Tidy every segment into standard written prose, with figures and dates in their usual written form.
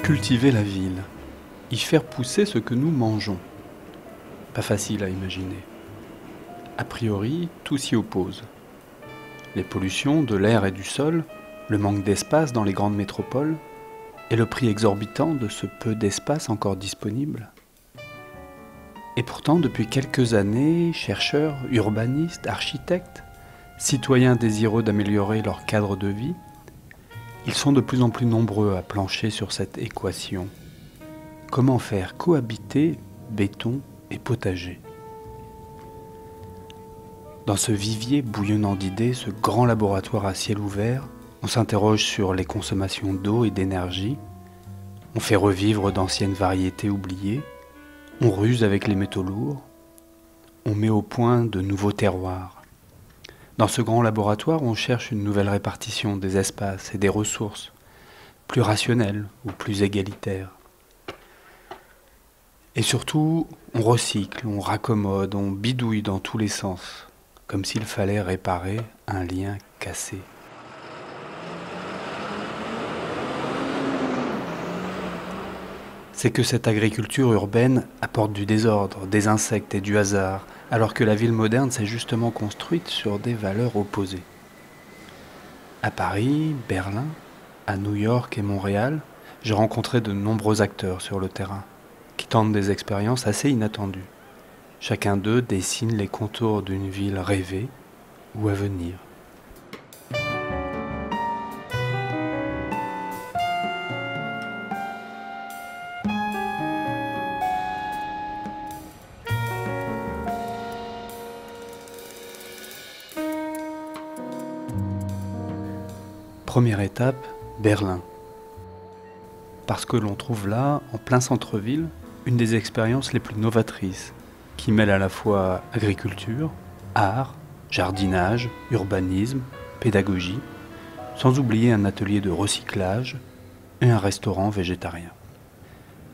Cultiver la ville, y faire pousser ce que nous mangeons. Pas facile à imaginer. A priori, tout s'y oppose. Les pollutions de l'air et du sol, le manque d'espace dans les grandes métropoles, et le prix exorbitant de ce peu d'espace encore disponible. Et pourtant, depuis quelques années, chercheurs, urbanistes, architectes, citoyens désireux d'améliorer leur cadre de vie, ils sont de plus en plus nombreux à plancher sur cette équation. Comment faire cohabiter béton et potager? Dans ce vivier bouillonnant d'idées, ce grand laboratoire à ciel ouvert, on s'interroge sur les consommations d'eau et d'énergie, on fait revivre d'anciennes variétés oubliées, on ruse avec les métaux lourds, on met au point de nouveaux terroirs. Dans ce grand laboratoire, on cherche une nouvelle répartition des espaces et des ressources, plus rationnelle ou plus égalitaire. Et surtout, on recycle, on raccommode, on bidouille dans tous les sens, comme s'il fallait réparer un lien cassé. C'est que cette agriculture urbaine apporte du désordre, des insectes et du hasard, alors que la ville moderne s'est justement construite sur des valeurs opposées. À Paris, Berlin, à New York et Montréal, j'ai rencontré de nombreux acteurs sur le terrain, qui tentent des expériences assez inattendues. Chacun d'eux dessine les contours d'une ville rêvée ou à venir. Première étape, Berlin. Parce que l'on trouve là, en plein centre-ville, une des expériences les plus novatrices, qui mêle à la fois agriculture, art, jardinage, urbanisme, pédagogie, sans oublier un atelier de recyclage et un restaurant végétarien.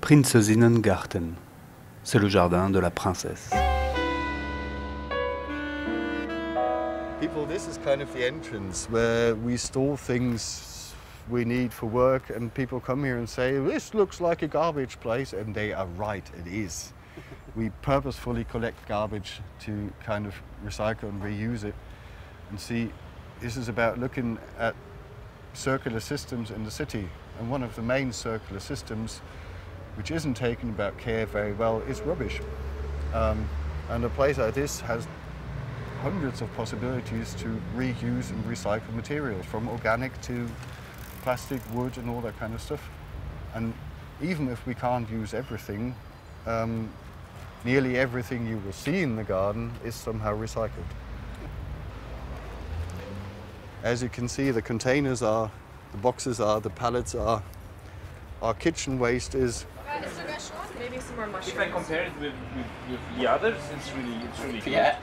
Prinzessinnengarten, c'est le jardin de la princesse. People, this is kind of the entrance where we store things we need for work, and people come here and say, this looks like a garbage place, and they are right, it is. We purposefully collect garbage to kind of recycle and reuse it. And see, this is about looking at circular systems in the city. And one of the main circular systems, which isn't taken about care very well, is rubbish. And a place like this has hundreds of possibilities to reuse and recycle materials, from organic to plastic, wood, and all that kind of stuff. And even if we can't use everything, nearly everything you will see in the garden is somehow recycled. As you can see, the containers are, the boxes are, the pallets are. Our kitchen waste is. Maybe some more mushrooms. If I compare it with the others, it's really good. Yeah.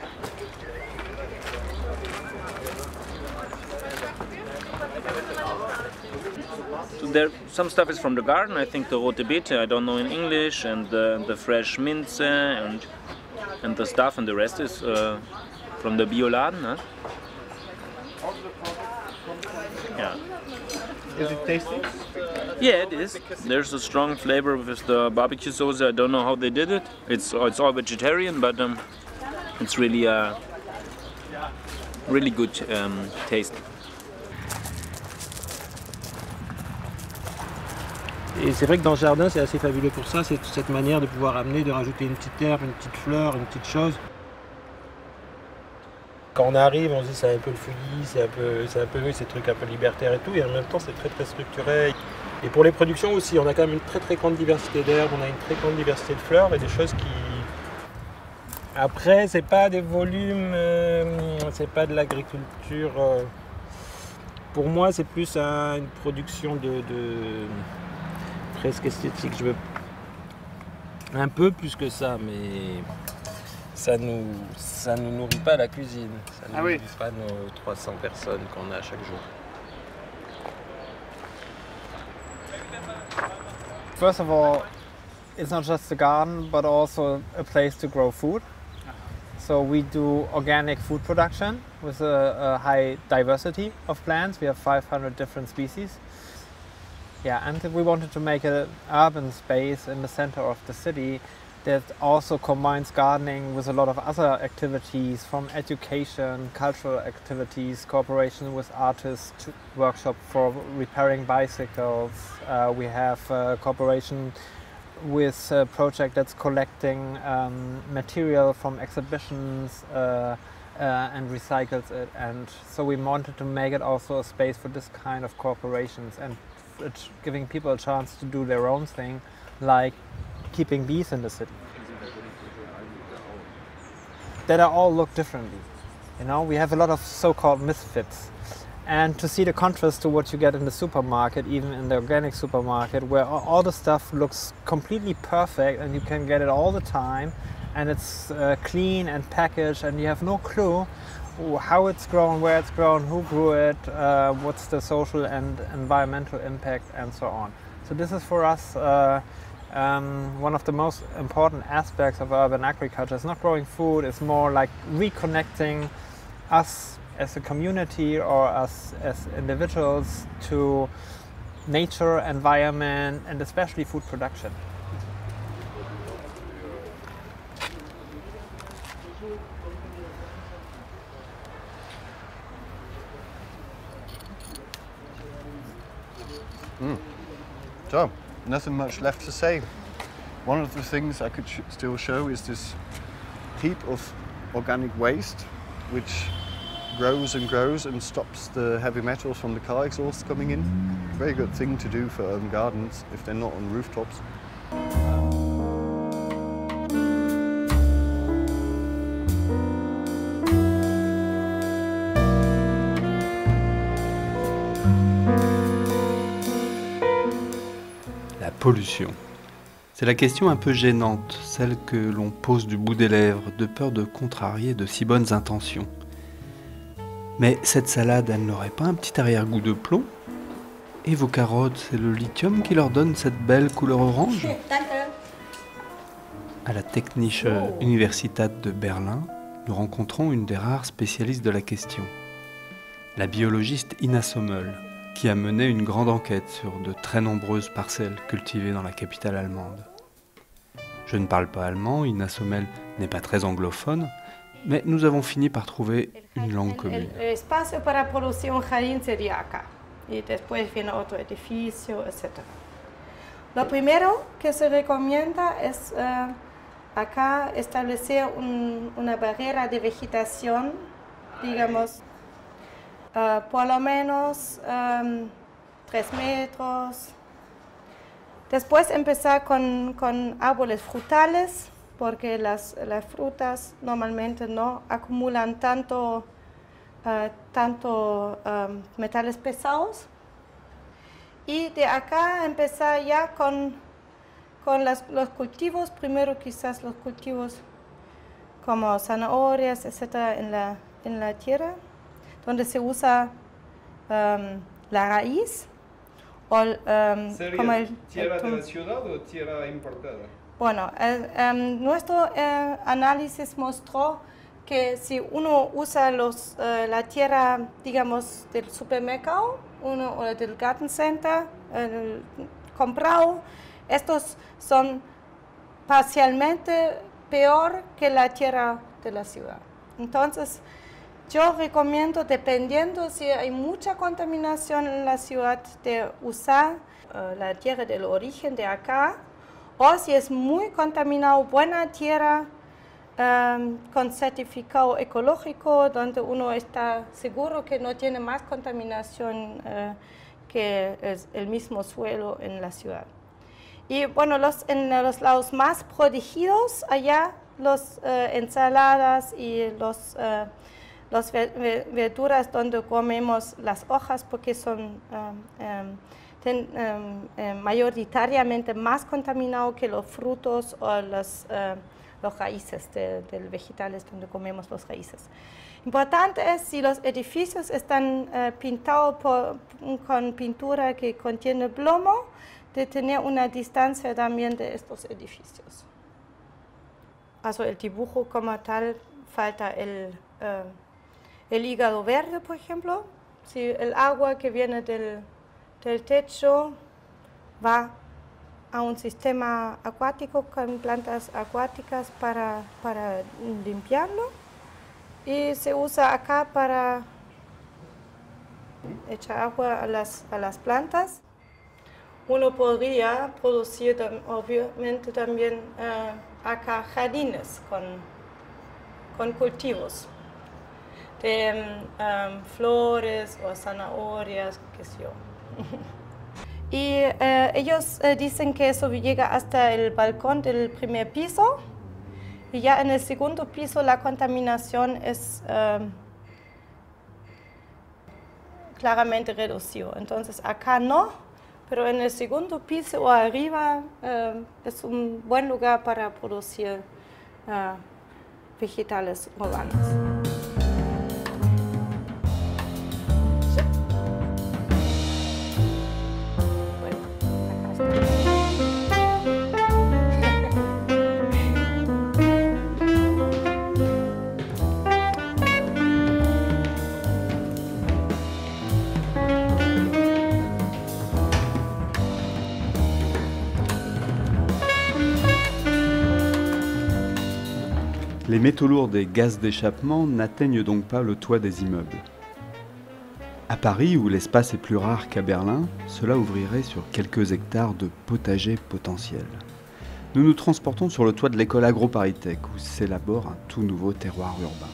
So there, some stuff is from the garden. I think the rote beete, I don't know in English, and the fresh mince and the stuff, and the rest is from the Bioladen. Huh? Yeah. Is it tasty? Yeah, it is. There's a strong flavor with the barbecue sauce. I don't know how they did it. It's all vegetarian, but it's really really good taste. Et c'est vrai que dans le jardin, c'est assez fabuleux pour ça, c'est cette manière de pouvoir amener, de rajouter une petite herbe, une petite fleur, une petite chose. Quand on arrive, on se dit c'est un peu le fouillis, c'est un peu ces trucs un peu libertaires et tout, et en même temps c'est très très structuré. Et pour les productions aussi, on a quand même une très très grande diversité d'herbes, on a une très grande diversité de fleurs et des choses qui... Après, c'est pas des volumes, c'est pas de l'agriculture. Pour moi, c'est plus une production de presque esthétique. Je veux un peu plus que ça, mais ça nous nourrit pas la cuisine. Ça ne nourrit pas nos 300 personnes qu'on a chaque jour. First of all, it's not just a garden, but also a place to grow food. So we do organic food production with a high diversity of plants. We have 500 different species. Yeah, and we wanted to make an urban space in the center of the city that also combines gardening with a lot of other activities, from education, cultural activities, cooperation with artists, workshop for repairing bicycles. We have cooperation with a project that's collecting material from exhibitions and recycles it. And so we wanted to make it also a space for this kind of cooperations and it's giving people a chance to do their own thing, like keeping bees in the city. That all look differently. You know, we have a lot of so-called misfits. And to see the contrast to what you get in the supermarket, even in the organic supermarket, where all the stuff looks completely perfect and you can get it all the time, and it's clean and packaged and you have no clue how it's grown, where it's grown, who grew it, what's the social and environmental impact, and so on. So this is for us one of the most important aspects of urban agriculture. It's not growing food, it's more like reconnecting us as a community or us as individuals to nature, environment, and especially food production. So, nothing much left to say. One of the things I could still show is this heap of organic waste, which grows and grows and stops the heavy metals from the car exhaust coming in. Very good thing to do for urban gardens if they're not on rooftops. La pollution. C'est la question un peu gênante, celle que l'on pose du bout des lèvres, de peur de contrarier de si bonnes intentions. Mais cette salade, elle n'aurait pas un petit arrière-goût de plomb? Et vos carottes, c'est le lithium qui leur donne cette belle couleur orange? À la Technische Universität de Berlin, nous rencontrons une des rares spécialistes de la question, la biologiste Ina Sommel, qui a mené une grande enquête sur de très nombreuses parcelles cultivées dans la capitale allemande. Je ne parle pas allemand, Ina Sommel n'est pas très anglophone, mais nous avons fini par trouver une langue commune. El espacio para producción jardín sería acá y después viene otro edificio, etc. Lo primero que se recomienda es acá establecer una barrera de vegetación, digamos, por lo menos 3 metros. Después empezar con árboles frutales, porque las frutas normalmente no acumulan tanto metales pesados. Y de acá empezar ya con los cultivos, primero quizás los cultivos como zanahorias, etc. en la tierra, donde se usa la raíz. ¿Sería tierra de la ciudad o tierra importada? Bueno, nuestro análisis mostró que si uno usa la tierra, digamos, del supermercado o del garden center comprado, estos son parcialmente peor que la tierra de la ciudad. Entonces, yo recomiendo, dependiendo si hay mucha contaminación en la ciudad, de usar la tierra del origen de acá, o si es muy contaminado, buena tierra con certificado ecológico, donde uno está seguro que no tiene más contaminación que el mismo suelo en la ciudad. Y bueno, en los lados más protegidos, allá las ensaladas y las verduras donde comemos las hojas, porque son mayoritariamente más contaminados que los frutos o los raíces de vegetales donde comemos los raíces. Importante es si los edificios están pintados con pintura que contiene plomo, de tener una distancia también de estos edificios. Also el dibujo como tal, falta el hígado verde, por ejemplo. Si el agua que viene del techo va a un sistema acuático con plantas acuáticas para limpiarlo y se usa acá para echar agua a las plantas. Uno podría producir obviamente también acá jardines con cultivos de flores o zanahorias, qué sé yo. Y ellos dicen que eso llega hasta el balcón del primer piso y ya en el segundo piso la contaminación es claramente reducida. Entonces acá no, pero en el segundo piso o arriba es un buen lugar para producir vegetales urbanos. Les métaux lourds des gaz d'échappement n'atteignent donc pas le toit des immeubles. À Paris, où l'espace est plus rare qu'à Berlin, cela ouvrirait sur quelques hectares de potagers potentiels. Nous nous transportons sur le toit de l'école AgroParisTech, où s'élabore un tout nouveau terroir urbain.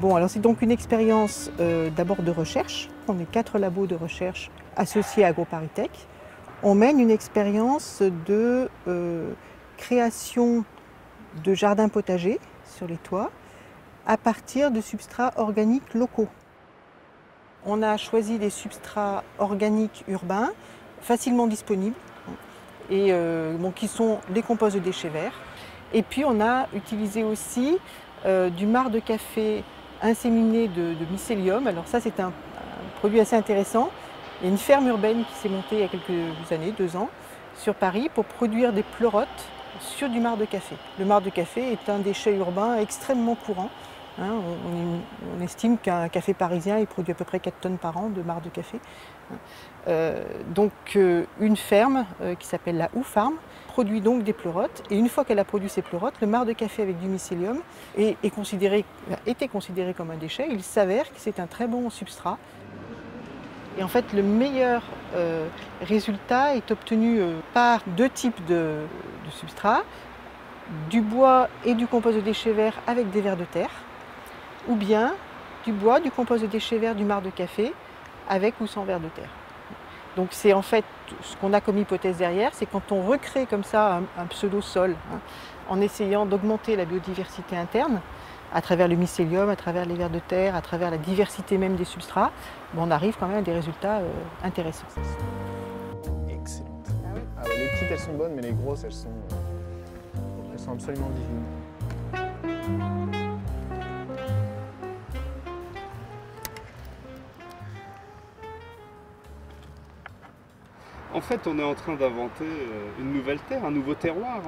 Bon, alors c'est donc une expérience d'abord de recherche. On est 4 labos de recherche associés à AgroParisTech. On mène une expérience de création de jardins potagers sur les toits à partir de substrats organiques locaux. On a choisi des substrats organiques urbains facilement disponibles et qui sont les composts de déchets verts. Et puis on a utilisé aussi du marc de café inséminé de mycélium. Alors ça c'est un produit assez intéressant. Il y a une ferme urbaine qui s'est montée il y a quelques années, 2 ans, sur Paris pour produire des pleurotes sur du marc de café. Le marc de café est un déchet urbain extrêmement courant. Hein, on estime qu'un café parisien il produit à peu près 4 tonnes par an de marc de café. Une ferme qui s'appelle la Hou Farm produit donc des pleurotes et une fois qu'elle a produit ces pleurotes, le marc de café avec du mycélium était considéré comme un déchet. Il s'avère que c'est un très bon substrat. Et en fait, le meilleur résultat est obtenu par 2 types de substrats, du bois et du compost de déchets verts avec des vers de terre, ou bien du bois, du compost de déchets verts, du marc de café avec ou sans vers de terre. Donc c'est en fait ce qu'on a comme hypothèse derrière, c'est quand on recrée comme ça un pseudo-sol, hein, en essayant d'augmenter la biodiversité interne, à travers le mycélium, à travers les vers de terre, à travers la diversité même des substrats, on arrive quand même à des résultats intéressants. Excellent. Ah oui. Ah, les petites elles sont bonnes, mais les grosses elles sont absolument divines. En fait, on est en train d'inventer une nouvelle terre, un nouveau terroir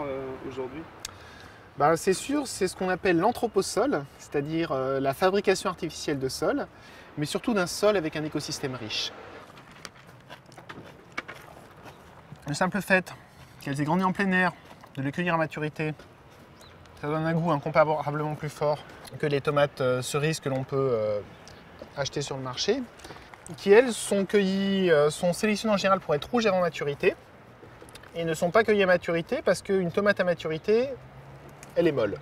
aujourd'hui. Ben, c'est sûr, c'est ce qu'on appelle l'anthroposol, c'est-à-dire la fabrication artificielle de sol, mais surtout d'un sol avec un écosystème riche. Le simple fait qu'elles aient grandi en plein air, de les cueillir à maturité, ça donne un goût incomparablement plus fort que les tomates cerises que l'on peut acheter sur le marché, qui elles sont cueillies, sont sélectionnées en général pour être rouges avant maturité, et ne sont pas cueillies à maturité parce qu'une tomate à maturité, elle est molle.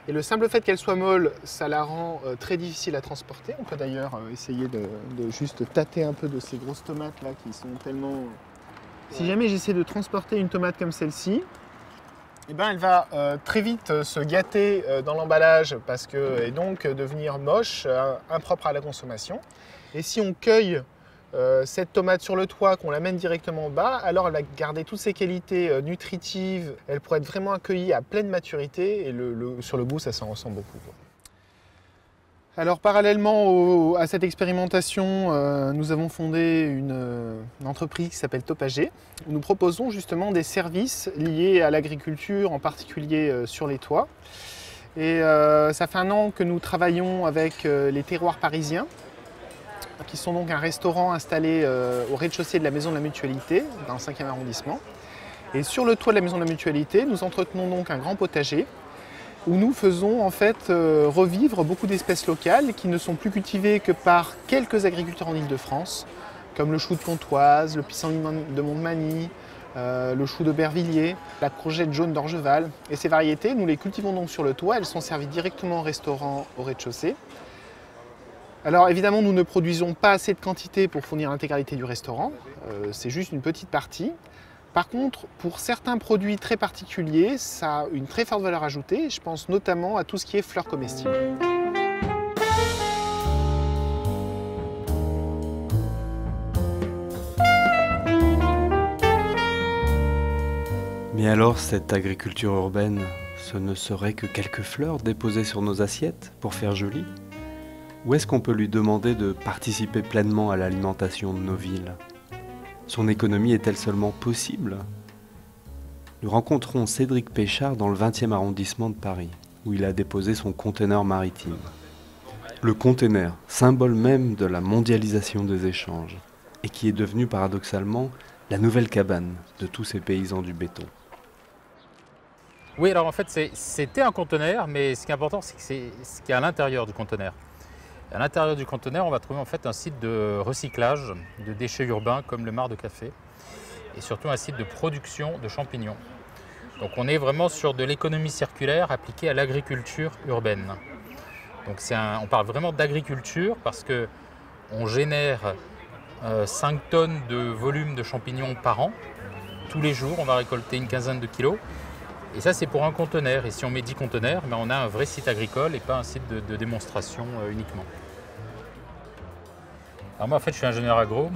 Et le simple fait qu'elle soit molle, ça la rend très difficile à transporter. On peut d'ailleurs essayer de juste tâter un peu de ces grosses tomates là qui sont tellement... Si jamais j'essaie de transporter une tomate comme celle-ci, eh ben, elle va très vite se gâter dans l'emballage et donc devenir moche, impropre à la consommation. Et si on cueille cette tomate sur le toit, qu'on l'amène directement en bas, alors elle va garder toutes ses qualités nutritives, elle pourrait être vraiment accueillie à pleine maturité et sur le goût ça s'en ressent beaucoup, quoi. Alors parallèlement à cette expérimentation, nous avons fondé une entreprise qui s'appelle Topager, où nous proposons justement des services liés à l'agriculture, en particulier sur les toits. Et ça fait 1 an que nous travaillons avec les terroirs parisiens, qui sont donc un restaurant installé au rez-de-chaussée de la Maison de la Mutualité, dans le 5e arrondissement. Et sur le toit de la Maison de la Mutualité, nous entretenons donc un grand potager, où nous faisons en fait revivre beaucoup d'espèces locales qui ne sont plus cultivées que par quelques agriculteurs en Île-de-France, comme le chou de Pontoise, le pissenlit de Montmagny, le chou d'Aubervilliers, la courgette jaune d'Orgeval. Et ces variétés, nous les cultivons donc sur le toit, elles sont servies directement au restaurant au rez-de-chaussée. Alors évidemment, nous ne produisons pas assez de quantité pour fournir l'intégralité du restaurant, c'est juste une petite partie. Par contre, pour certains produits très particuliers, ça a une très forte valeur ajoutée. Je pense notamment à tout ce qui est fleurs comestibles. Mais alors, cette agriculture urbaine, ce ne serait que quelques fleurs déposées sur nos assiettes pour faire joli? Ou est-ce qu'on peut lui demander de participer pleinement à l'alimentation de nos villes? Son économie est-elle seulement possible? Nous rencontrons Cédric Péchard dans le 20e arrondissement de Paris, où il a déposé son conteneur maritime. Le conteneur, symbole même de la mondialisation des échanges, et qui est devenu paradoxalement la nouvelle cabane de tous ces paysans du béton. Oui, alors en fait c'était un conteneur, mais ce qui est important c'est que c'est ce qu'il y a à l'intérieur du conteneur. À l'intérieur du conteneur, on va trouver en fait un site de recyclage de déchets urbains comme le marc de café et surtout un site de production de champignons. Donc on est vraiment sur de l'économie circulaire appliquée à l'agriculture urbaine. Donc on parle vraiment d'agriculture parce qu'on génère 5 tonnes de volume de champignons par an. Tous les jours, on va récolter une quinzaine de kilos. Et ça, c'est pour un conteneur. Et si on met 10 conteneurs, ben on a un vrai site agricole et pas un site de démonstration uniquement. Alors moi, en fait, je suis ingénieur agro.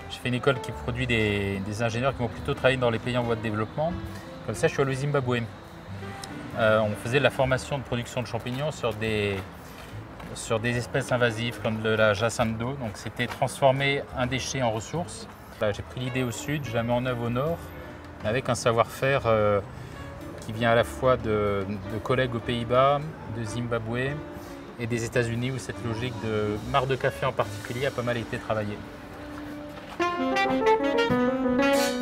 J'ai fait une école qui produit des ingénieurs qui vont plutôt travailler dans les pays en voie de développement. Comme ça, je suis allé au Zimbabwe. On faisait de la formation de production de champignons sur des espèces invasives comme la Jacinto. Donc c'était transformer un déchet en ressource. J'ai pris l'idée au sud, je la mets en œuvre au nord, avec un savoir-faire qui vient à la fois de collègues aux Pays-Bas, de Zimbabwe et des États-Unis où cette logique de marc de café en particulier a pas mal été travaillée.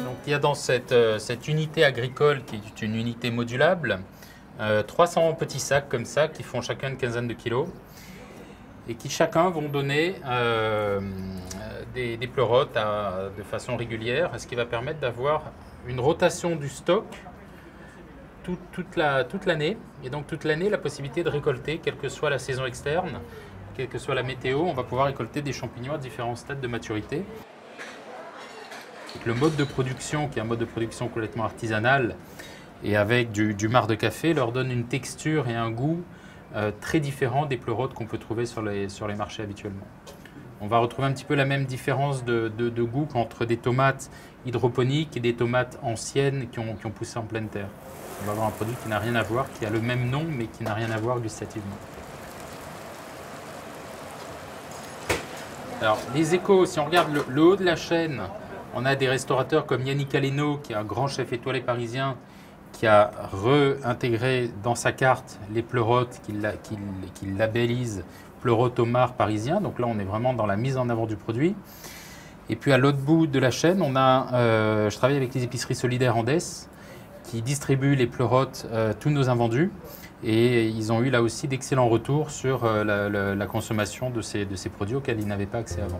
Donc il y a dans cette unité agricole qui est une unité modulable, 300 petits sacs comme ça qui font chacun une quinzaine de kilos et qui chacun vont donner des pleurotes de façon régulière, ce qui va permettre d'avoir une rotation du stock toute l'année, et donc toute l'année la possibilité de récolter, quelle que soit la saison externe, quelle que soit la météo, on va pouvoir récolter des champignons à différents stades de maturité. Donc le mode de production, qui est un mode de production complètement artisanal, et avec du marc de café, leur donne une texture et un goût très différents des pleurotes qu'on peut trouver sur les marchés habituellement. On va retrouver un petit peu la même différence de goût qu'entre des tomates hydroponiques et des tomates anciennes qui ont poussé en pleine terre. On va avoir un produit qui n'a rien à voir, qui a le même nom, mais qui n'a rien à voir gustativement. Alors, les échos, si on regarde le haut de la chaîne, on a des restaurateurs comme Yannick Aleno, qui est un grand chef étoilé parisien, qui a réintégré dans sa carte les pleurotes qu'il labellise pleurotes au marc parisien. Donc là, on est vraiment dans la mise en avant du produit. Et puis à l'autre bout de la chaîne, on a, je travaille avec les épiceries solidaires Andes, qui distribuent les pleurotes, tous nos invendus. Et ils ont eu là aussi d'excellents retours sur la consommation de ces produits auxquels ils n'avaient pas accès avant.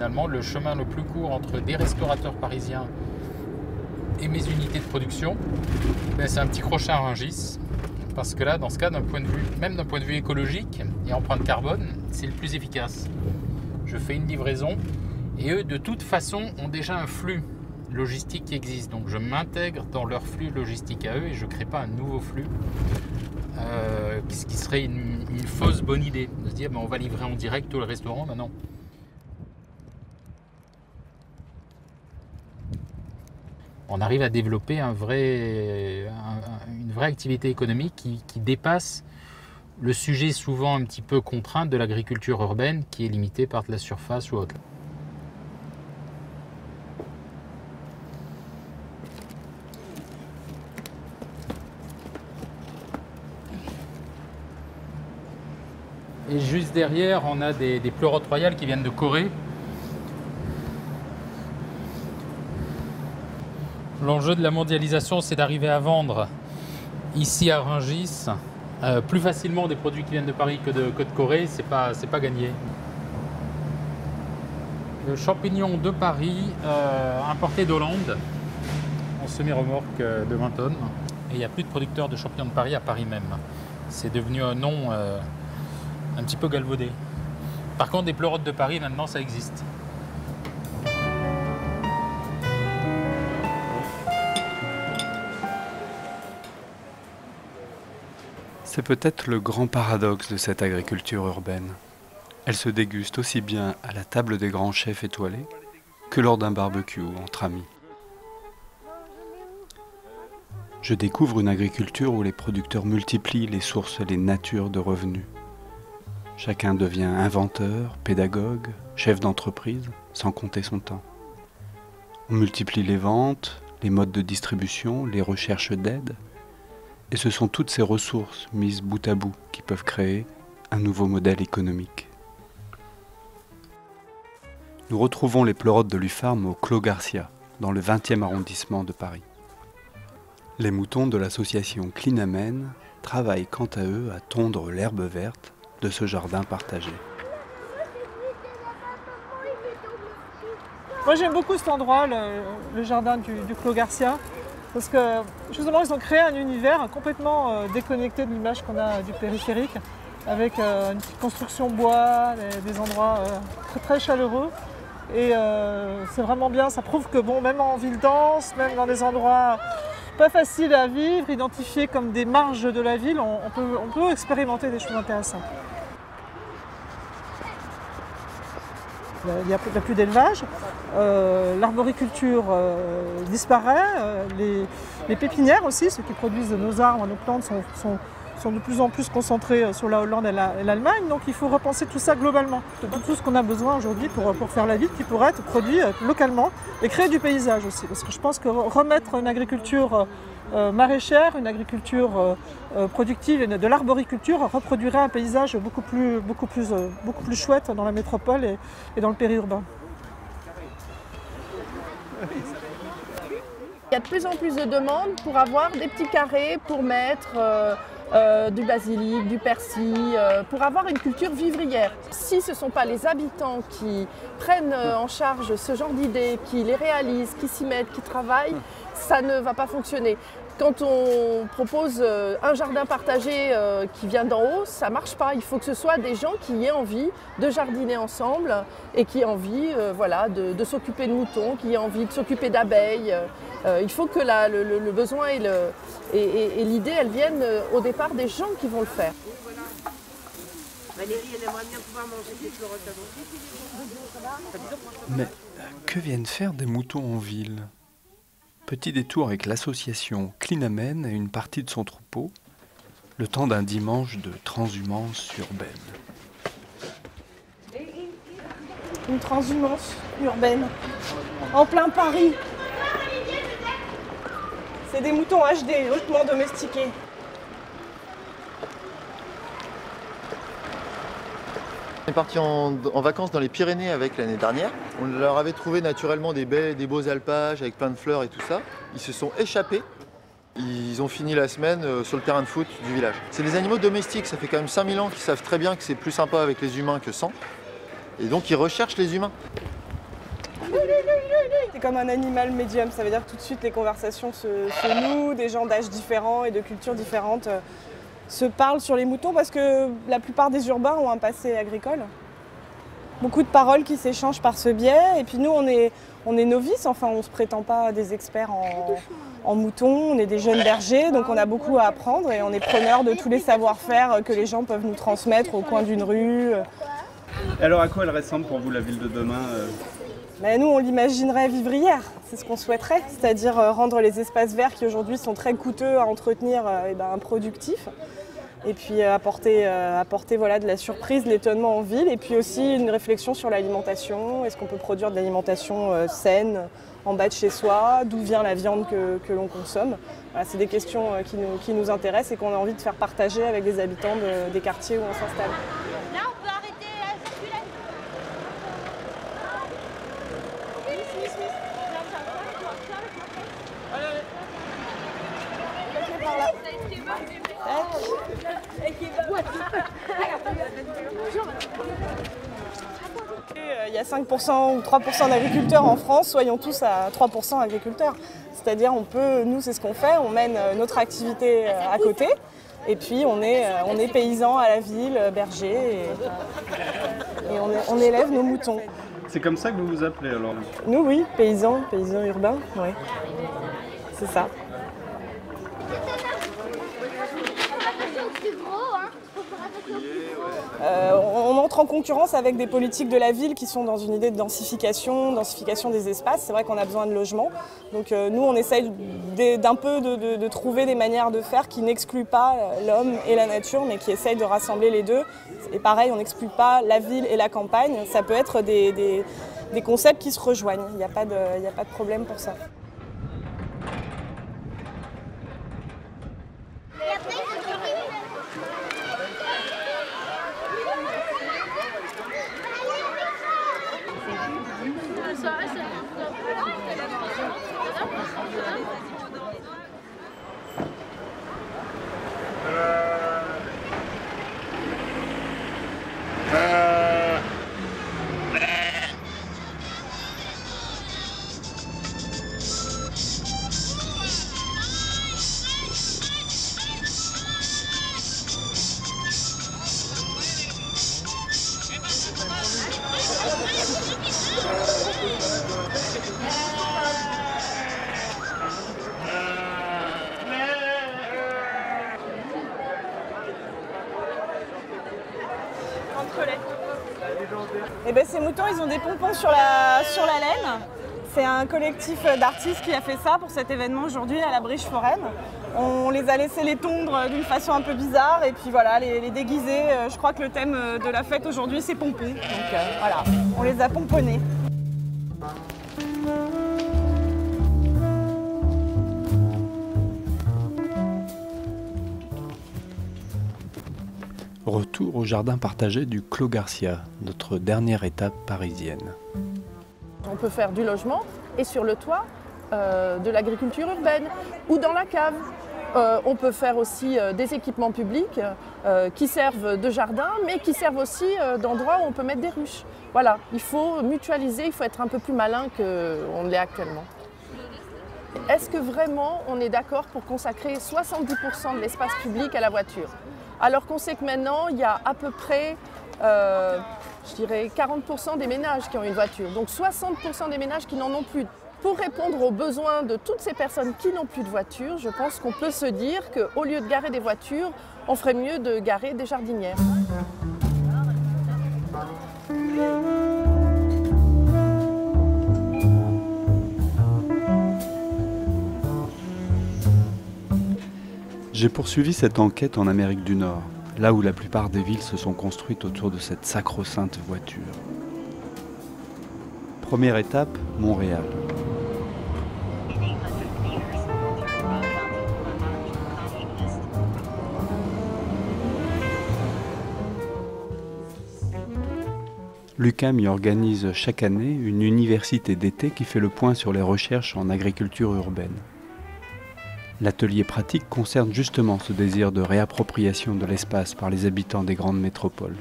finalement le chemin le plus court entre des restaurateurs parisiens et mes unités de production, ben, c'est un petit crochet à Rungis. Parce que là, dans ce cas, même d'un point de vue écologique et empreinte carbone, c'est le plus efficace. Je fais une livraison et eux, de toute façon, ont déjà un flux logistique qui existe. Donc je m'intègre dans leur flux logistique à eux et je ne crée pas un nouveau flux. Ce qui serait une fausse bonne idée. De se dire, ben, on va livrer en direct au restaurant, ben non. On arrive à développer une vraie activité économique qui dépasse le sujet souvent un petit peu contraint de l'agriculture urbaine qui est limitée par de la surface ou autre. Et juste derrière, on a des pleurotes royales qui viennent de Corée. L'enjeu de la mondialisation, c'est d'arriver à vendre ici à Rungis plus facilement des produits qui viennent de Paris que de Corée, c'est pas gagné. Le champignon de Paris, importé d'Hollande, en semi-remorque de 20 tonnes. Et il n'y a plus de producteurs de champignons de Paris à Paris même. C'est devenu un nom un petit peu galvaudé. Par contre, des pleurotes de Paris, maintenant, ça existe. C'est peut-être le grand paradoxe de cette agriculture urbaine. Elle se déguste aussi bien à la table des grands chefs étoilés que lors d'un barbecue entre amis. Je découvre une agriculture où les producteurs multiplient les sources et les natures de revenus. Chacun devient inventeur, pédagogue, chef d'entreprise, sans compter son temps. On multiplie les ventes, les modes de distribution, les recherches d'aide, et ce sont toutes ces ressources mises bout à bout qui peuvent créer un nouveau modèle économique. Nous retrouvons les pleurotes de Lufarm au Clos Garcia, dans le 20e arrondissement de Paris. Les moutons de l'association Cleanamen travaillent quant à eux à tondre l'herbe verte de ce jardin partagé. Moi j'aime beaucoup cet endroit, le jardin du Clos Garcia, parce que justement ils ont créé un univers complètement déconnecté de l'image qu'on a du périphérique, avec une petite construction bois, des endroits très très chaleureux. Et c'est vraiment bien, ça prouve que bon, même en ville dense, même dans des endroits pas faciles à vivre, identifiés comme des marges de la ville, on peut expérimenter des choses intéressantes. Il n'y a plus d'élevage, l'arboriculture disparaît, les pépinières aussi, ceux qui produisent nos arbres, nos plantes sont de plus en plus concentrés sur la Hollande et l'Allemagne, donc il faut repenser tout ça globalement, tout ce qu'on a besoin aujourd'hui pour faire la ville qui pourrait être produit localement et créer du paysage aussi, parce que je pense que remettre une agriculture maraîchère, une agriculture productive et de l'arboriculture reproduirait un paysage beaucoup plus chouette dans la métropole et dans le périurbain. Il y a de plus en plus de demandes pour avoir des petits carrés pour mettre du basilic, du persil, pour avoir une culture vivrière. Si ce ne sont pas les habitants qui prennent en charge ce genre d'idées, qui les réalisent, qui s'y mettent, qui travaillent, ça ne va pas fonctionner. Quand on propose un jardin partagé qui vient d'en haut, ça ne marche pas. Il faut que ce soit des gens qui aient envie de jardiner ensemble et qui aient envie voilà, de s'occuper de moutons, qui aient envie de s'occuper d'abeilles. Il faut que le besoin et l'idée, elles viennent au départ des gens qui vont le faire. Mais que viennent faire des moutons en ville ? Petit détour avec l'association Cleanamen et une partie de son troupeau, le temps d'un dimanche de transhumance urbaine. Une transhumance urbaine, en plein Paris. C'est des moutons HD, hautement domestiqués. On est parti en vacances dans les Pyrénées avec l'année dernière. On leur avait trouvé naturellement des beaux alpages avec plein de fleurs et tout ça. Ils se sont échappés. Ils ont fini la semaine sur le terrain de foot du village. C'est des animaux domestiques, ça fait quand même 5000 ans qu'ils savent très bien que c'est plus sympa avec les humains que sans. Et donc ils recherchent les humains. C'est comme un animal médium, ça veut dire que tout de suite les conversations se nouent, des gens d'âges différents et de cultures différentes se parlent sur les moutons parce que la plupart des urbains ont un passé agricole. Beaucoup de paroles qui s'échangent par ce biais et puis nous on est novices, enfin on ne se prétend pas des experts en moutons, on est des jeunes bergers donc on a beaucoup à apprendre et on est preneurs de tous les savoir-faire que les gens peuvent nous transmettre au coin d'une rue. Et alors à quoi elle ressemble pour vous la ville de demain Ben, nous, on l'imaginerait vivrière, c'est ce qu'on souhaiterait, c'est-à-dire rendre les espaces verts qui aujourd'hui sont très coûteux à entretenir productifs. Et puis apporter voilà, de la surprise, de l'étonnement en ville. Et puis aussi une réflexion sur l'alimentation. Est-ce qu'on peut produire de l'alimentation saine en bas de chez soi? D'où vient la viande que l'on consomme? Voilà, c'est des questions qui nous intéressent et qu'on a envie de faire partager avec les habitants des quartiers où on s'installe. Là, on peut arrêter la circulation. Il y a 5% ou 3% d'agriculteurs en France, soyons tous à 3% agriculteurs. C'est-à-dire, nous, c'est ce qu'on fait, on mène notre activité à côté, et puis on est paysans à la ville, bergers, et on élève nos moutons. C'est comme ça que vous vous appelez alors? Nous, oui, paysans urbains, oui. C'est ça. On entre en concurrence avec des politiques de la ville qui sont dans une idée de densification des espaces. C'est vrai qu'on a besoin de logements. Donc nous, on essaye d'un peu de trouver des manières de faire qui n'excluent pas l'homme et la nature, mais qui essayent de rassembler les deux. Et pareil, on n'exclut pas la ville et la campagne. Ça peut être des concepts qui se rejoignent. Il n'y a pas de problème pour ça. Et ben, ces moutons, ils ont des pompons sur la laine. C'est un collectif d'artistes qui a fait ça pour cet événement aujourd'hui à la Briche foraine. On les a laissés les tondre d'une façon un peu bizarre et puis voilà, les déguiser. Je crois que le thème de la fête aujourd'hui, c'est pompons. Donc voilà, on les a pomponnés. Retour au jardin partagé du Clos Garcia, notre dernière étape parisienne. On peut faire du logement et sur le toit de l'agriculture urbaine ou dans la cave. On peut faire aussi des équipements publics qui servent de jardin mais qui servent aussi d'endroits où on peut mettre des ruches. Voilà, il faut mutualiser, il faut être un peu plus malin qu'on l'est actuellement. Est-ce que vraiment on est d'accord pour consacrer 70% de l'espace public à la voiture? Alors qu'on sait que maintenant, il y a à peu près, je dirais, 40% des ménages qui ont une voiture. Donc 60% des ménages qui n'en ont plus. Pour répondre aux besoins de toutes ces personnes qui n'ont plus de voiture, je pense qu'on peut se dire qu'au lieu de garer des voitures, on ferait mieux de garer des jardinières. J'ai poursuivi cette enquête en Amérique du Nord, là où la plupart des villes se sont construites autour de cette sacro-sainte voiture. Première étape, Montréal. L'UQAM y organise chaque année une université d'été qui fait le point sur les recherches en agriculture urbaine. L'atelier pratique concerne justement ce désir de réappropriation de l'espace par les habitants des grandes métropoles.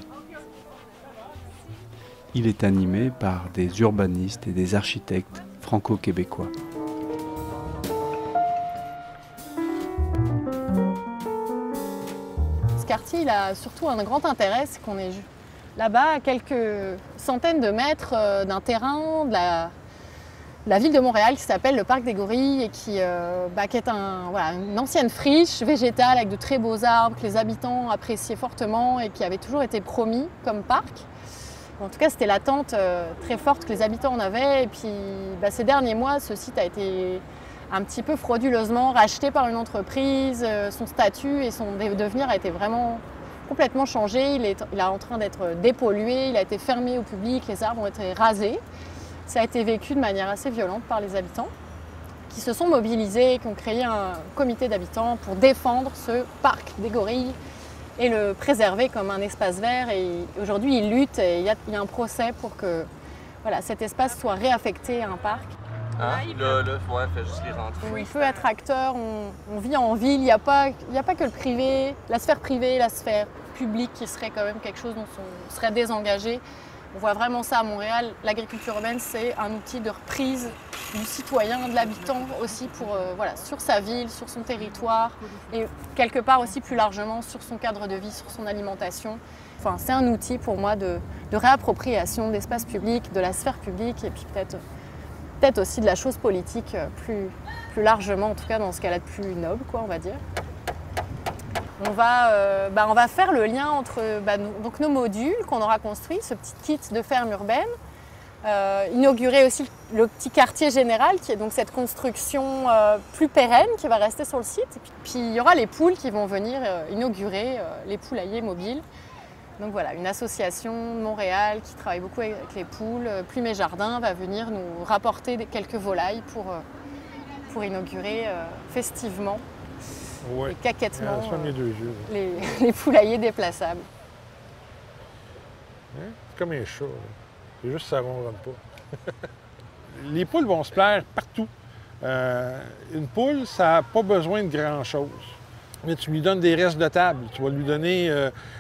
Il est animé par des urbanistes et des architectes franco-québécois. Ce quartier, il a surtout un grand intérêt, c'est qu'on est là-bas à quelques centaines de mètres d'un terrain de la ville de Montréal qui s'appelle le Parc des Gorilles et qui est une ancienne friche végétale avec de très beaux arbres que les habitants appréciaient fortement et qui avait toujours été promis comme parc. En tout cas, c'était l'attente très forte que les habitants en avaient. Et puis, ces derniers mois, ce site a été un petit peu frauduleusement racheté par une entreprise. Son statut et son devenir a été vraiment complètement changé. Il est en train d'être dépollué, il a été fermé au public, les arbres ont été rasés. Ça a été vécu de manière assez violente par les habitants qui se sont mobilisés, qui ont créé un comité d'habitants pour défendre ce parc des gorilles et le préserver comme un espace vert. Et aujourd'hui, ils luttent et il y a un procès pour que cet espace soit réaffecté à un parc. Hein? Fait juste les rentrer. Il faut être acteur, on vit en ville, il n'y a pas que le privé, la sphère privée, la sphère publique qui serait quand même quelque chose dont on serait désengagé. On voit vraiment ça à Montréal. L'agriculture urbaine, c'est un outil de reprise du citoyen, de l'habitant aussi sur sa ville, sur son territoire et quelque part aussi plus largement sur son cadre de vie, sur son alimentation. Enfin, c'est un outil pour moi de réappropriation de l'espace public, de la sphère publique et puis peut-être aussi de la chose politique plus largement, en tout cas dans ce cas-là de plus noble, on va dire. On va faire le lien entre donc nos modules qu'on aura construits, ce petit kit de ferme urbaine, inaugurer aussi le petit quartier général qui est donc cette construction plus pérenne qui va rester sur le site. Et puis il y aura les poules qui vont venir inaugurer les poulaillers mobiles. Donc voilà, une association de Montréal qui travaille beaucoup avec les poules, Plume et Jardin, va venir nous rapporter quelques volailles pour inaugurer festivement et caquettement les poulaillers déplaçables. Hein? C'est comme un chat, c'est juste que ça ne ronronne pas. Les poules vont se plaire partout. Une poule, ça n'a pas besoin de grand-chose. Mais tu lui donnes des restes de table, tu vas lui donner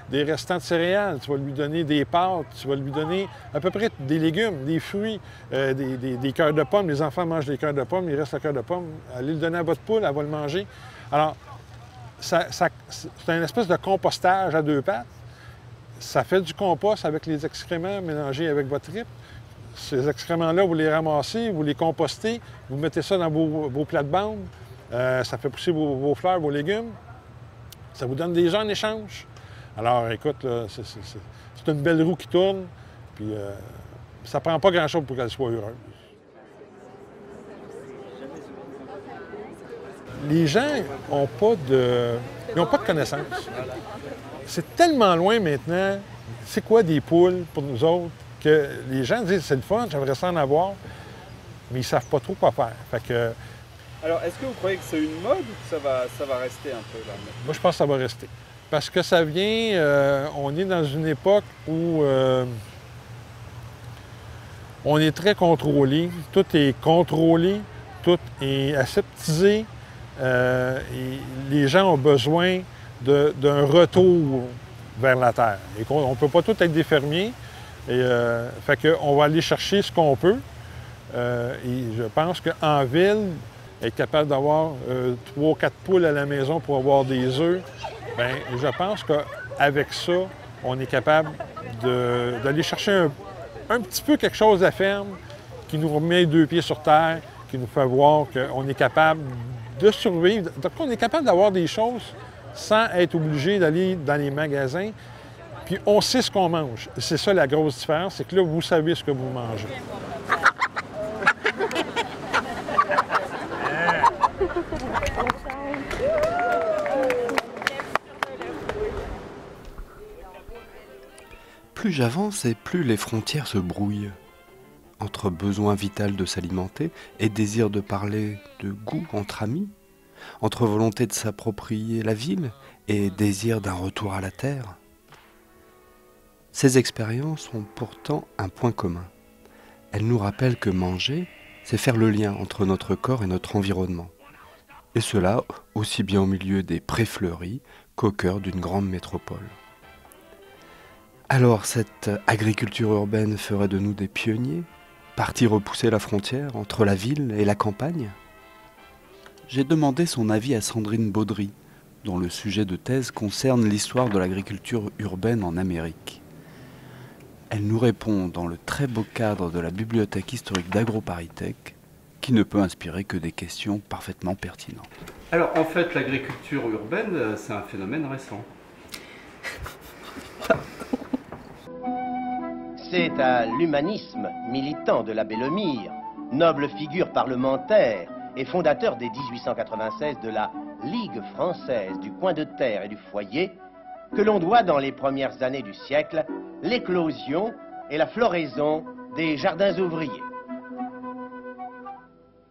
des restants de céréales, tu vas lui donner des pâtes, tu vas lui donner à peu près des légumes, des fruits, des cœurs de pommes. Les enfants mangent des cœurs de pommes, il reste le cœur de pommes. Allez le donner à votre poule, elle va le manger. Alors, c'est une espèce de compostage à deux pattes. Ça fait du compost avec les excréments mélangés avec votre ripe. Ces excréments-là, vous les ramassez, vous les compostez, vous mettez ça dans vos plates-bandes. Ça fait pousser vos fleurs, vos légumes. Ça vous donne des gens en échange. Alors, écoute, c'est une belle roue qui tourne, puis ça prend pas grand-chose pour qu'elle soit heureuse. Les gens n'ont pas de connaissances. C'est tellement loin maintenant. C'est quoi des poules pour nous autres que les gens disent c'est le fun, j'aimerais ça en avoir, mais ils ne savent pas trop quoi faire. Fait que, alors, est-ce que vous croyez que c'est une mode ou que ça va rester un peu là? Moi, je pense que ça va rester. Parce que ça vient, on est dans une époque où on est très contrôlé. Tout est contrôlé, tout est aseptisé. Et les gens ont besoin d'un retour vers la terre. Et on ne peut pas tout être des fermiers. Et, fait qu'on va aller chercher ce qu'on peut. Et je pense qu'en ville, être capable d'avoir 3 ou 4 poules à la maison pour avoir des œufs, bien, je pense qu'avec ça, on est capable d'aller chercher un petit peu quelque chose à ferme qui nous remet les 2 pieds sur terre, qui nous fait voir qu'on est capable de survivre. Donc, on est capable d'avoir des choses sans être obligé d'aller dans les magasins. Puis, on sait ce qu'on mange. C'est ça la grosse différence, c'est que là, vous savez ce que vous mangez. Plus j'avance et plus les frontières se brouillent. Entre besoin vital de s'alimenter et désir de parler de goût entre amis, entre volonté de s'approprier la ville et désir d'un retour à la terre. Ces expériences ont pourtant un point commun. Elles nous rappellent que manger, c'est faire le lien entre notre corps et notre environnement. Et cela aussi bien au milieu des prés fleuris qu'au cœur d'une grande métropole. Alors cette agriculture urbaine ferait de nous des pionniers, partis repousser la frontière entre la ville et la campagne? J'ai demandé son avis à Sandrine Baudry, dont le sujet de thèse concerne l'histoire de l'agriculture urbaine en Amérique. Elle nous répond dans le très beau cadre de la bibliothèque historique d'AgroParisTech, qui ne peut inspirer que des questions parfaitement pertinentes. Alors en fait, l'agriculture urbaine, c'est un phénomène récent. C'est à l'humanisme militant de l'abbé Lemire, noble figure parlementaire et fondateur dès 1896 de la Ligue française du coin de terre et du foyer, que l'on doit dans les premières années du siècle l'éclosion et la floraison des jardins ouvriers.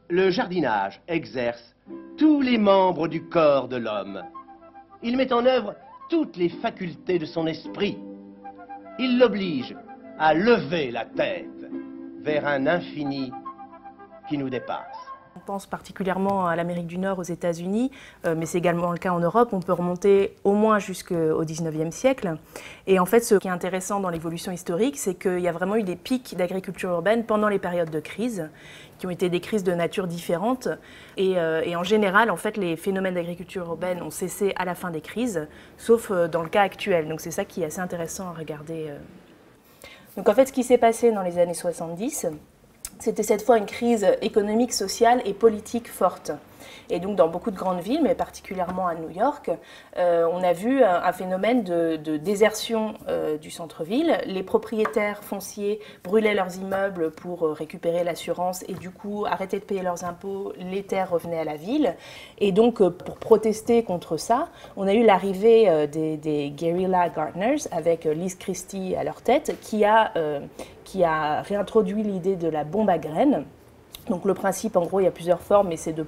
Le jardinage exerce tous les membres du corps de l'homme. Il met en œuvre toutes les facultés de son esprit. Il l'oblige à lever la tête vers un infini qui nous dépasse. On pense particulièrement à l'Amérique du Nord, aux États-Unis, mais c'est également le cas en Europe. On peut remonter au moins jusqu'au XIXe siècle. Et en fait, ce qui est intéressant dans l'évolution historique, c'est qu'il y a vraiment eu des pics d'agriculture urbaine pendant les périodes de crise, qui ont été des crises de nature différente. Et en général, en fait, les phénomènes d'agriculture urbaine ont cessé à la fin des crises, sauf dans le cas actuel. Donc c'est ça qui est assez intéressant à regarder. Donc en fait, ce qui s'est passé dans les années 70, c'était cette fois une crise économique, sociale et politique forte. Et donc dans beaucoup de grandes villes, mais particulièrement à New York, on a vu un phénomène de désertion du centre-ville. Les propriétaires fonciers brûlaient leurs immeubles pour récupérer l'assurance et du coup arrêter de payer leurs impôts, les terres revenaient à la ville. Et donc pour protester contre ça, on a eu l'arrivée des guerrilla gardeners avec Liz Christie à leur tête qui a réintroduit l'idée de la bombe à graines. Donc le principe, en gros, il y a plusieurs formes, mais c'est de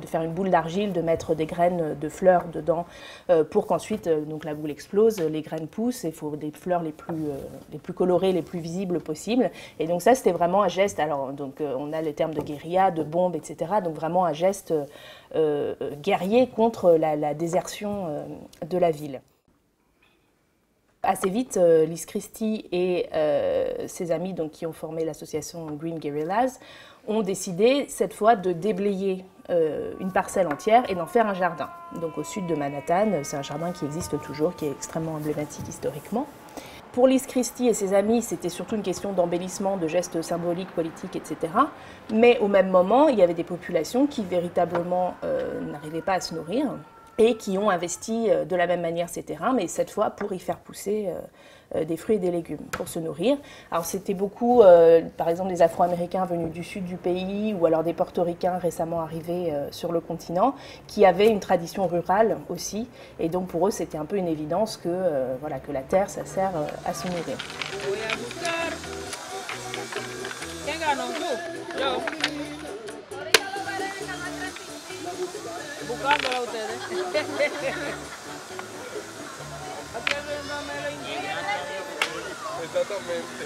faire une boule d'argile, de mettre des graines de fleurs dedans pour qu'ensuite donc la boule explose, les graines poussent, et il faut des fleurs les plus colorées, les plus visibles possibles. Et donc ça, c'était vraiment un geste. Alors donc on a les termes de guérilla, de bombe, etc. Donc vraiment un geste guerrier contre la désertion de la ville. Assez vite, Liz Christie et ses amis donc, qui ont formé l'association Green Guerrillas ont décidé cette fois de déblayer une parcelle entière et d'en faire un jardin. Donc au sud de Manhattan, c'est un jardin qui existe toujours, qui est extrêmement emblématique historiquement. Pour Liz Christie et ses amis, c'était surtout une question d'embellissement, de gestes symboliques, politiques, etc. Mais au même moment, il y avait des populations qui véritablement n'arrivaient pas à se nourrir et qui ont investi de la même manière ces terrains, mais cette fois pour y faire pousser des fruits et des légumes, pour se nourrir. Alors c'était beaucoup, par exemple, des Afro-Américains venus du sud du pays, ou alors des Portoricains récemment arrivés sur le continent, qui avaient une tradition rurale aussi, et donc pour eux c'était un peu une évidence que, voilà, que la terre, ça sert à se nourrir. Buscándola ustedes. Exactamente.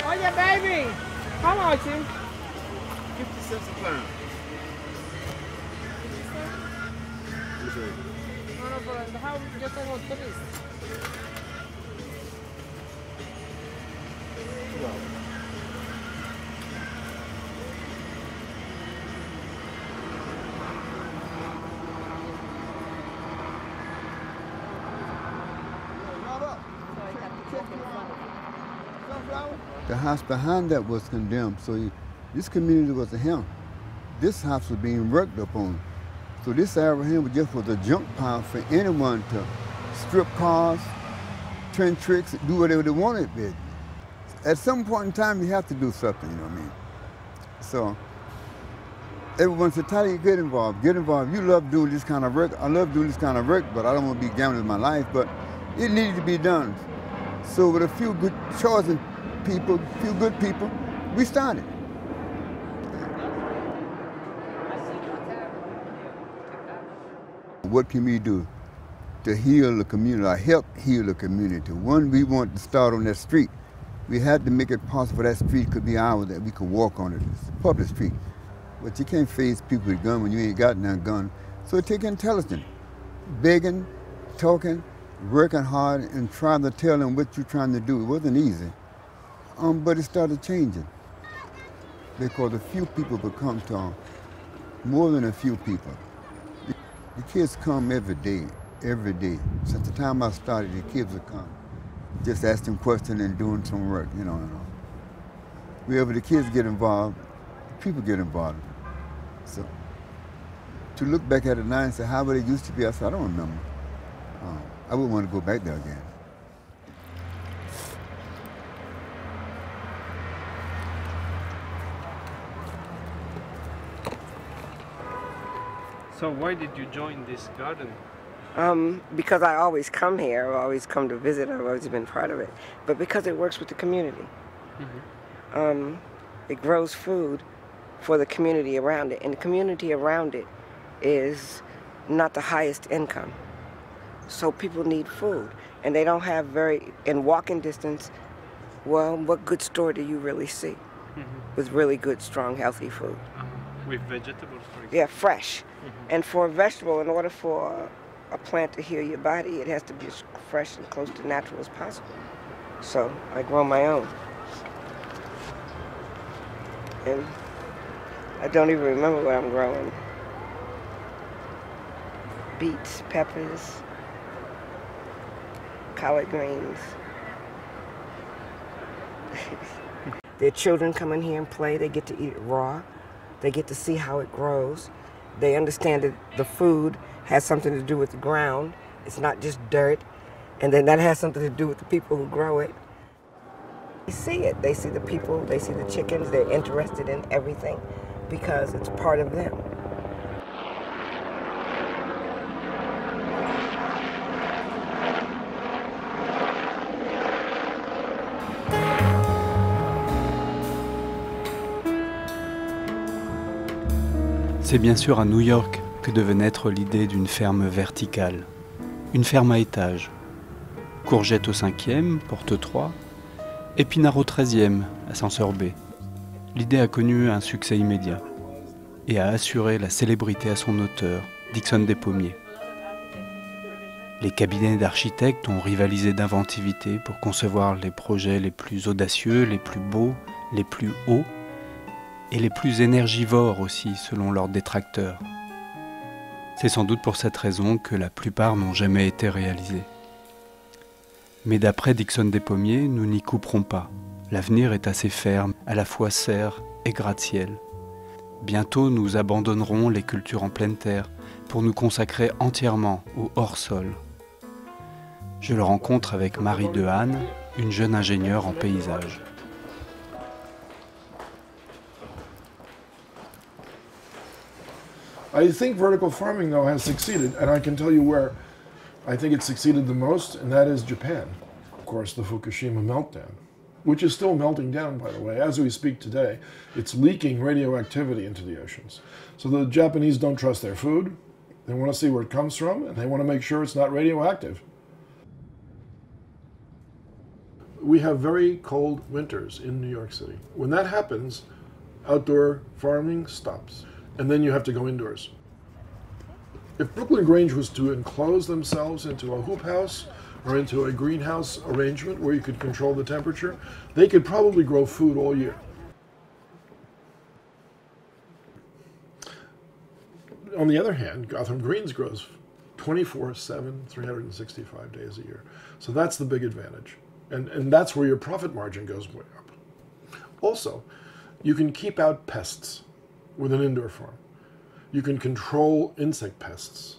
Oye, baby, how much? 50 cents a pound. No, pero yo tengo 3. The house behind that was condemned, so this community was a him. This house was being worked upon. So this area here was just a junk pile for anyone to strip cars, turn tricks, do whatever they wanted with. At some point in time, you have to do something, you know what I mean? So everyone said, Tyler, you get involved, get involved. You love doing this kind of work. I love doing this kind of work, but I don't want to be gambling my life, but it needed to be done. So with a few good chosen people, few good people, we started. What can we do to heal the community, or help heal the community? One, we want to start on that street. We had to make it possible that street could be ours, that we could walk on it. It's a public street. But you can't face people with a gun when you ain't got no gun. So it takes intelligence, begging, talking, working hard, and trying to tell them what you're trying to do. It wasn't easy, but it started changing because a few people become to more than a few people. The kids come every day, every day. Since the time I started, the kids would come, just asking questions and doing some work, you know. Wherever the kids get involved, people get involved. So to look back at it now and say, how would it used to be? I said, I don't remember. I wouldn't want to go back there again. So why did you join this garden? Because I always come here, I've always come to visit, I've always been part of it. But because it works with the community. Mm-hmm. It grows food for the community around it, and the community around it is not the highest income. So people need food, and they don't have in walking distance, well, what good store do you really see with really good, strong, healthy food? With vegetables, for example? Yeah, fresh. And for a vegetable, in order for a plant to heal your body, it has to be as fresh and close to natural as possible. So I grow my own. And I don't even remember what I'm growing. Beets, peppers, collard greens. Their children come in here and play. They get to eat it raw. They get to see how it grows. They understand that the food has something to do with the ground. It's not just dirt. And then that has something to do with the people who grow it. They see it. They see the people. They see the chickens. They're interested in everything because it's part of them. C'est bien sûr à New York que devait naître l'idée d'une ferme verticale, une ferme à étages. Courgette au 5e, porte 3, épinard au 13e, ascenseur B. L'idée a connu un succès immédiat et a assuré la célébrité à son auteur, Dickson Despommiers. Les cabinets d'architectes ont rivalisé d'inventivité pour concevoir les projets les plus audacieux, les plus beaux, les plus hauts, et les plus énergivores aussi, selon leurs détracteurs. C'est sans doute pour cette raison que la plupart n'ont jamais été réalisés. Mais d'après Dickson Despommiers, nous n'y couperons pas. L'avenir est assez ferme, à la fois serre et gratte-ciel. Bientôt, nous abandonnerons les cultures en pleine terre pour nous consacrer entièrement au hors-sol. Je le rencontre avec Marie Dehaene, une jeune ingénieure en paysage. I think vertical farming, though, has succeeded, and I can tell you where I think it succeeded the most, and that is Japan. Of course, the Fukushima meltdown, which is still melting down, by the way. As we speak today, it's leaking radioactivity into the oceans. So the Japanese don't trust their food. They want to see where it comes from, and they want to make sure it's not radioactive. We have very cold winters in New York City. When that happens, outdoor farming stops. And then you have to go indoors. If Brooklyn Grange was to enclose themselves into a hoop house or into a greenhouse arrangement where you could control the temperature, they could probably grow food all year. On the other hand, Gotham Greens grows 24/7, 365 days a year. So that's the big advantage. And that's where your profit margin goes way up. Also, you can keep out pests with an indoor farm. You can control insect pests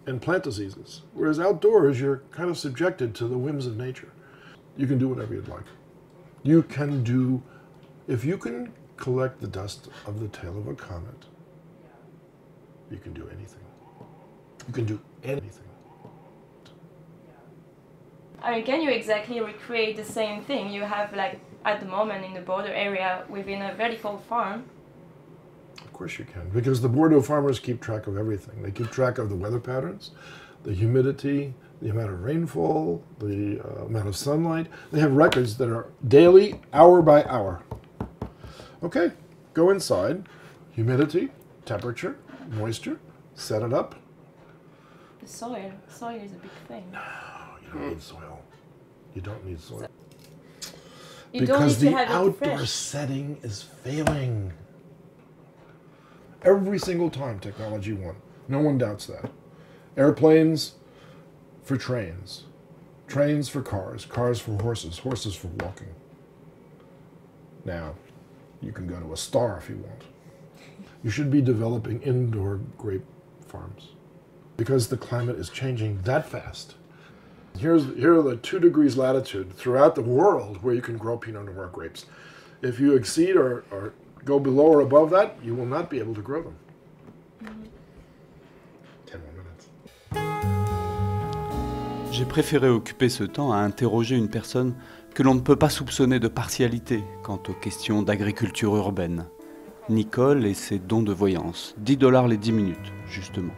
and plant diseases, whereas outdoors you're kind of subjected to the whims of nature. You can do whatever you'd like. You can do, if you can collect the dust of the tail of a comet, you can do anything. You can do anything. I mean, can you exactly recreate the same thing you have, like, at the moment in the border area within a vertical farm? Of course you can, because the Bordeaux farmers keep track of everything. They keep track of the weather patterns, the humidity, the amount of rainfall, the amount of sunlight. They have records that are daily, hour by hour. Okay, go inside, Humidity, temperature, moisture, set it up. The soil. Soil is a big thing. You don't need soil. You don't need soil. You don't Because need to the have it outdoor fresh. setting is failing. Every single time technology won. No one doubts that. Airplanes for trains. Trains for cars. Cars for horses. Horses for walking. Now, you can go to a star if you want. You should be developing indoor grape farms because the climate is changing that fast. Here are the 2 degrees latitude throughout the world where you can grow Pinot Noir grapes. If you exceed or go below or above that, you will not be able to grow them. 10 more minutes. J'ai préféré occuper ce temps à interroger une personne que l'on ne peut pas soupçonner de partialité quant aux questions d'agriculture urbaine. Nicole et ses dons de voyance. 10 $ les 10 minutes, justement.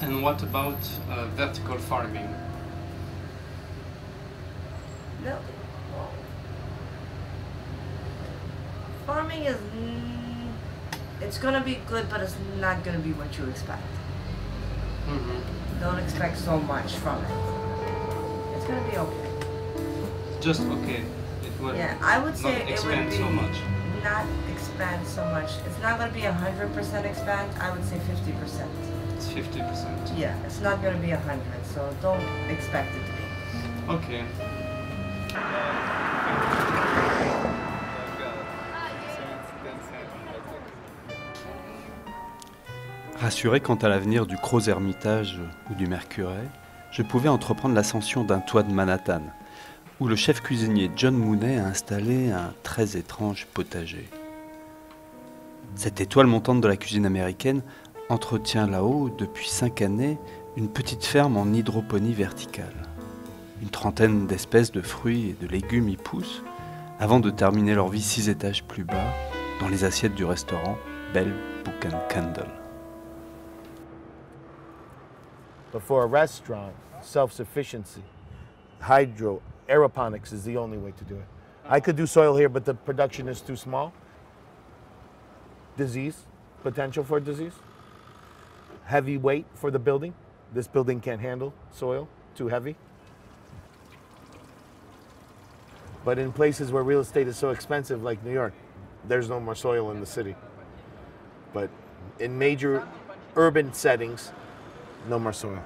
And what about vertical farming? No. Farming is, it's going to be good, but it's not going to be what you expect. Don't expect so much from it. It's going to be okay. Just okay. It will Yeah, I would say not it would expand be so much. not expand so much. It's not going to be 100% expand. I would say 50%. It's 50%. Yeah, it's not going to be 100, so don't expect it to be. Okay. Rassuré quant à l'avenir du Crozes Hermitage ou du Mercuret, je pouvais entreprendre l'ascension d'un toit de Manhattan, où le chef cuisinier John Mooney a installé un très étrange potager. Cette étoile montante de la cuisine américaine entretient là-haut, depuis 5 années, une petite ferme en hydroponie verticale. Une trentaine d'espèces de fruits et de légumes y poussent, avant de terminer leur vie 6 étages plus bas, dans les assiettes du restaurant Bell Book and Candle. But for a restaurant, self-sufficiency, aeroponics is the only way to do it. I could do soil here, but the production is too small. Disease, potential for disease. Heavy weight for the building. This building can't handle soil, too heavy. But in places where real estate is so expensive, like New York, there's no more soil in the city. But in major urban settings, no more soil.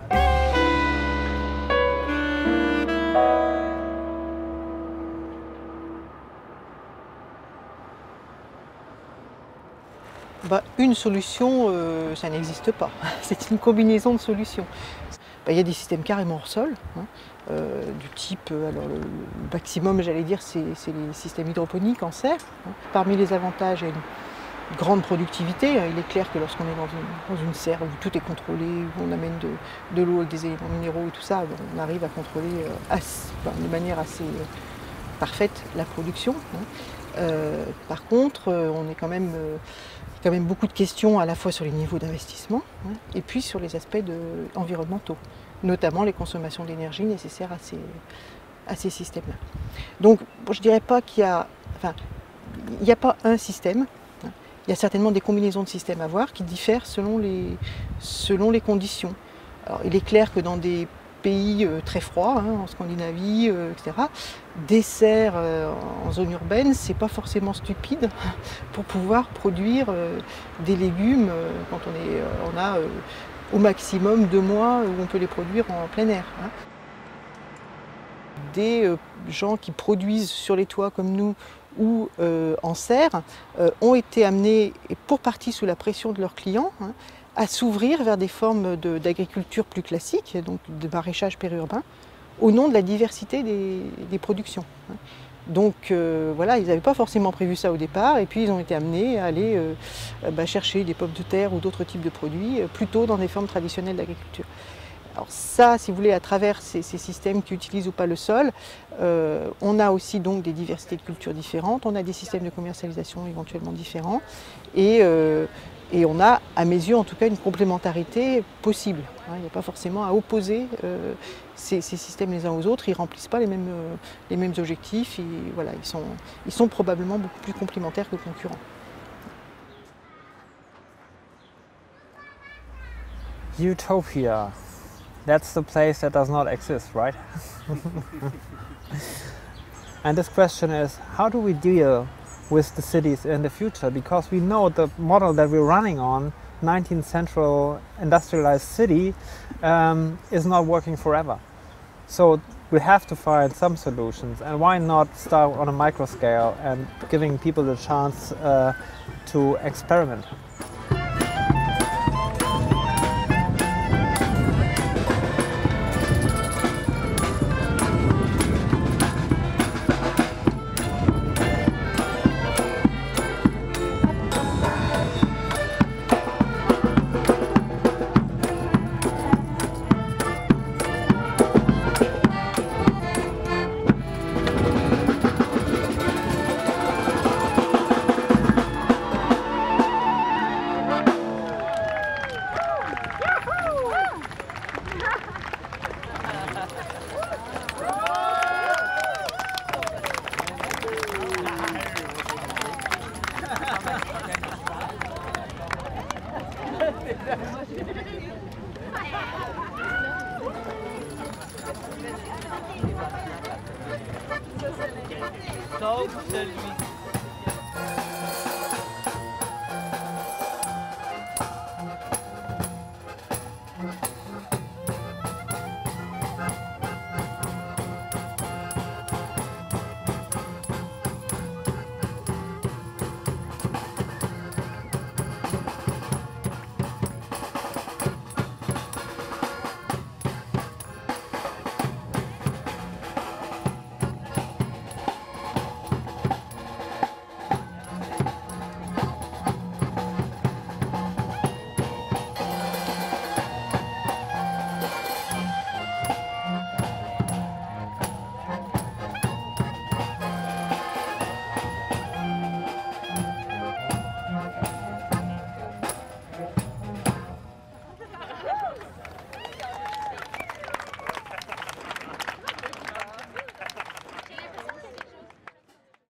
Une solution, ça n'existe pas. C'est une combinaison de solutions. Il y a des systèmes carrément hors sol, du type, alors le maximum, j'allais dire, c'est les systèmes hydroponiques en serre. Parmi les avantages, il y a une grande productivité. Il est clair que lorsqu'on est dans une serre où tout est contrôlé, où on amène de l'eau avec des éléments minéraux et tout ça, on arrive à contrôler de manière assez parfaite la production. Par contre, on est quand même beaucoup de questions à la fois sur les niveaux d'investissement et puis sur les aspects environnementaux, notamment les consommations d'énergie nécessaires à ces systèmes-là. Donc je ne dirais pas qu'il y a pas un système. Il y a certainement des combinaisons de systèmes à voir qui diffèrent selon les conditions. Alors, il est clair que dans des pays très froids, en Scandinavie, etc., des serres en zone urbaine, c'est pas forcément stupide pour pouvoir produire des légumes quand on a au maximum 2 mois où on peut les produire en plein air. Des gens qui produisent sur les toits comme nous ou en serre ont été amenés, et pour partie sous la pression de leurs clients, à s'ouvrir vers des formes d'agriculture plus classiques, donc de maraîchage périurbain, au nom de la diversité des productions. Donc voilà, ils n'avaient pas forcément prévu ça au départ, et puis ils ont été amenés à aller chercher des pommes de terre ou d'autres types de produits, plutôt dans des formes traditionnelles d'agriculture. Alors ça, si vous voulez, à travers ces systèmes qui utilisent ou pas le sol, on a aussi donc des diversités de cultures différentes, on a des systèmes de commercialisation éventuellement différents, et Et on a, à mes yeux en tout cas, une complémentarité possible. Il n'y a pas forcément à opposer ces systèmes les uns aux autres. Ils ne remplissent pas les mêmes objectifs. Voilà, ils sont probablement beaucoup plus complémentaires que concurrents. Utopia. That's the place that does not exist, right? And this question is, how do we deal with the cities in the future? Because we know the model that we're running on, 19th century industrialized city, is not working forever. So we have to find some solutions, and why not start on a micro scale and giving people the chance to experiment. Donc, celui